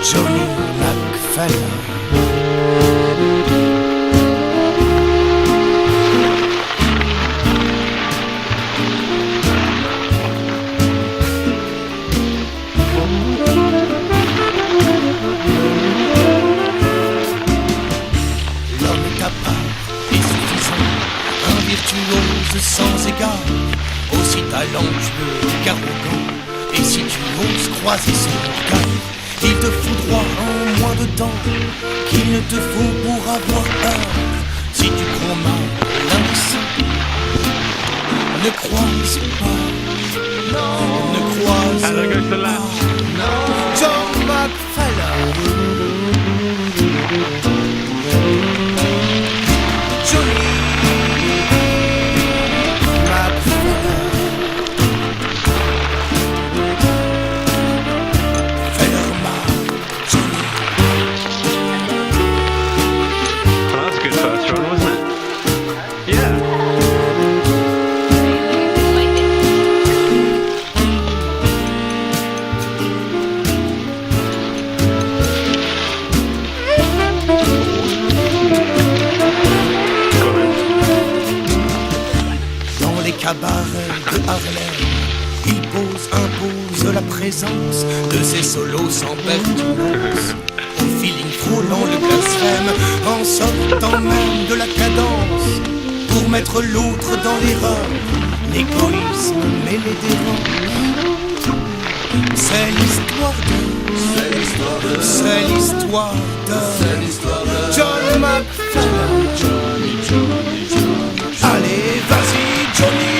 Johnny McFadden. L'homme est à part et suffisant, un virtuose sans égard, aussi talentueux qu'arrogant. Et si tu oses croiser son regard, il te foudroie en moins de temps qu'il ne te faut pour avoir peur. Si tu prends mal l'imbécile, ne croise pas, non, ne croise pas, non. John McFadden, Johnny cabaret de Harlem, il impose la présence de ses solos sans pertinence, au feeling frôlant le blasphème, en sortant même de la cadence, pour mettre l'autre dans l'erreur, l'égoïsme mêlé d'errance. C'est l'histoire de John McFadden. Allez, vas-y, Johnny.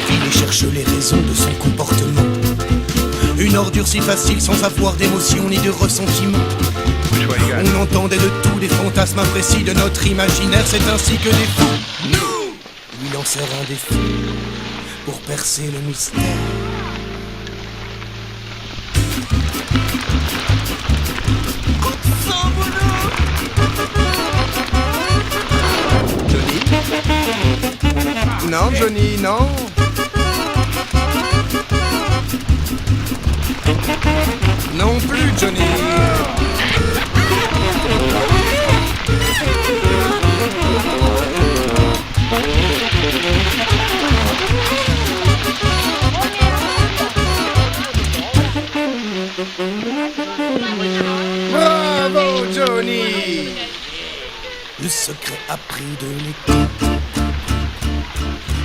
Il cherche les raisons de son comportement. Une ordure si facile sans avoir d'émotion ni de ressentiment. On entendait de tout des fantasmes imprécis de notre imaginaire. C'est ainsi que des fous, nous, lui lancèrent un défi pour percer le mystère. Johnny? Non, Johnny, non. Non plus, Johnny. Bravo, Johnny. Le secret appris de l'équipe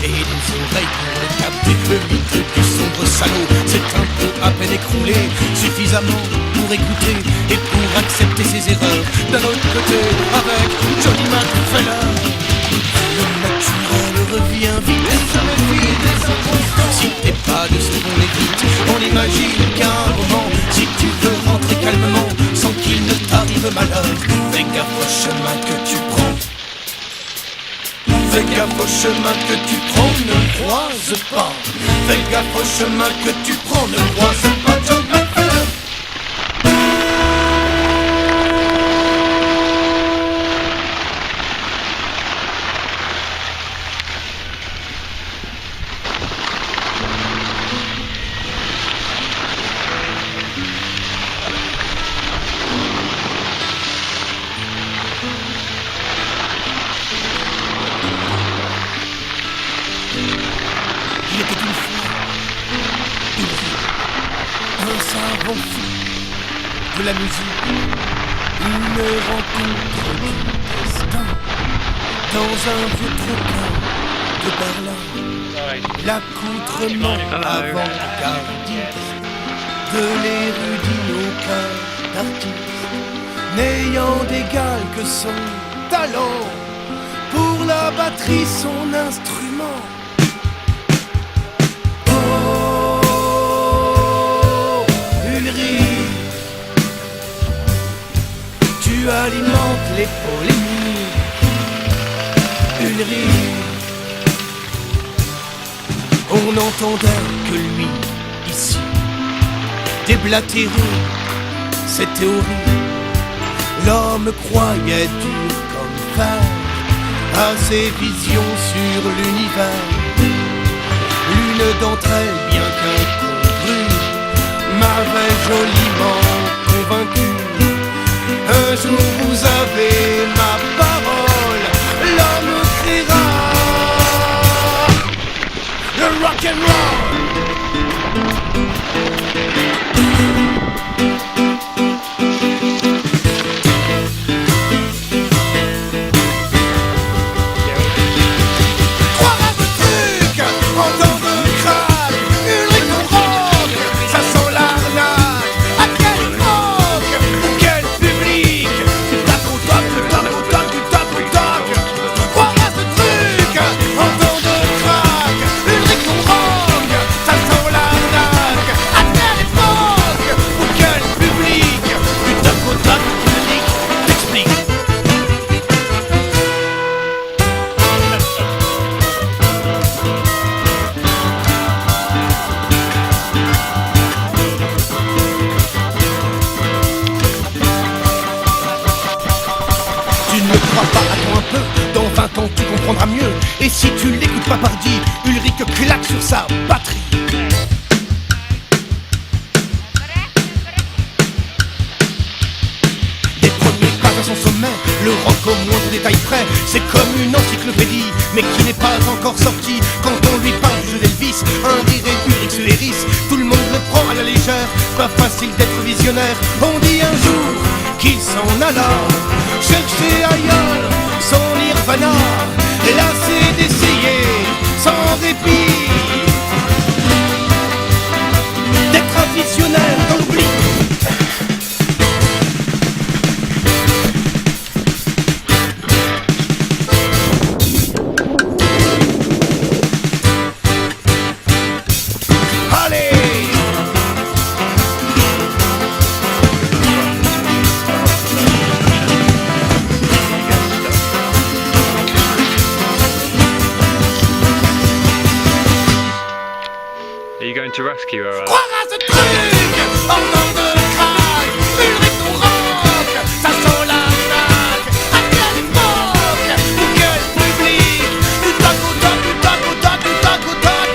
et des oreilles pour le capter, le mythe du sombre salaud. C'est un peu à peine écroulé, suffisamment pour écouter et pour accepter ses erreurs. D'un autre côté, avec Johnny McFadden, le naturel revient vite et se méfie des circonstances. Si t'es pas de ce qu'on évite, on imagine qu'un moment, si tu veux rentrer calmement, sans qu'il ne t'arrive malheur, fais gaffe au chemin que tu prends. Fais gaffe au chemin que tu prends, ne croise pas. Fais gaffe au chemin que tu prends, ne croise pas. John McFadden. la musique, une rencontre du destin. Dans un vieux trottoir de Berlin, l'accoutrement avant-gardiste de l'érudit au cœur d'artiste, n'ayant d'égal que son talent, pour la batterie son instrument. Oh, Ulrich, tu alimentes les polémiques. Ulrich, on n'entendait que lui ici déblatérer ses théories. L'homme croyait dur comme fer à ses visions sur l'univers. L'une d'entre elles, bien qu'incongrue, m'avait joliment convaincu. Un jour vous avez ma parole, l'homme criera le rock'n'roll. Dans 20 ans tu comprendras mieux. Et si tu l'écoutes pas pardi, Ulrich claque sur sa batterie. Des premiers pas à son sommet, le rock au moindre détail près. C'est comme une encyclopédie, mais qui n'est pas encore sortie. Quand on lui parle du jeu d'Elvis, un rire Ulrich se hérisse. Tout le monde le prend à la légère, pas facile d'être visionnaire. On dit un jour qu'il s'en alla chercher ailleurs son nirvana, lassé d'essayer sans répit d'être un visionnaire dans l'oubli. Are you going to rescue her? Croire à ce truc, en temps de crack, Ulrich ton rock, ça sent l'arnaque. À quelle époque, pour quel public, du tac au tac, du tac au tac, du tac au tac.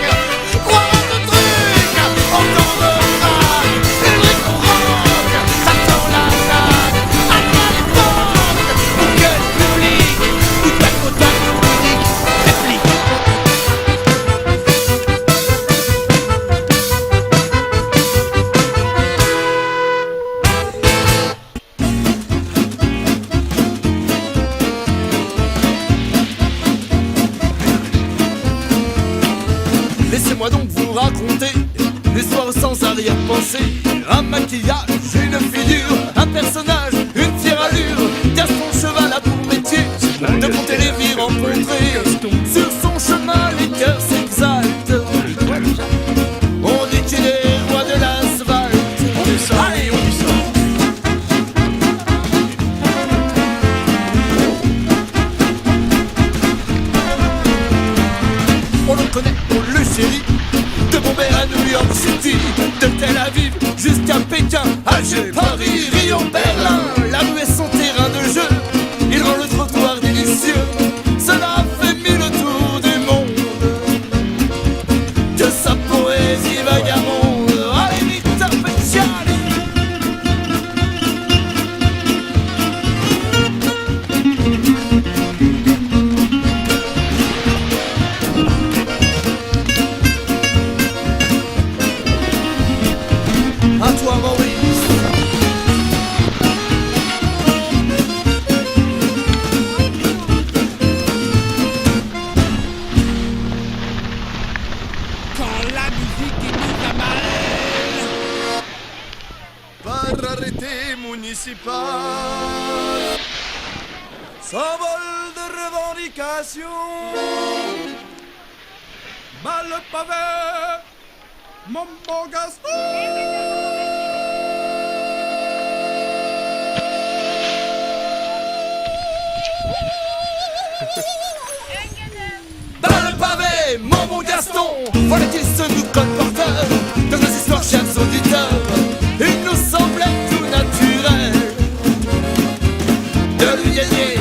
Croire à ce truc, en temps de crack, Ulrich ton rock, ça sent l'arnaque. À quelle époque, pour quel public, du tac au tac, Ulrich réplique. Laissez-moi donc vous raconter l'histoire sans arrière-pensée. Un maquillage, une figure, un personnage, une fière allure. Gaston Cheval a pour métier de compter les vies rencontrées. Sur son chemin, les cœurs s'exaltent. On dit qu'il est roi de l'asphalte. Allez, on dit ça. On le connaît, on le chérit. De Bombay à New York City, de Tel Aviv jusqu'à Pékin, Alger, Paris, Rio, Berlin. La rue est son terrain de jeu, il rend le trottoir délicieux. Cela fait mille tours du monde, de sa poésie vagabonde. Allez vite, Arpeggiani. À toi Maurice, symbole de revendication. Mal le pavé, mon beau Gaston. Dans le pavé, mon bon Gaston, voilà qu'il se nous colporteur de nos histoires, chers auditeurs. Il nous semblait tout naturel de lui gagner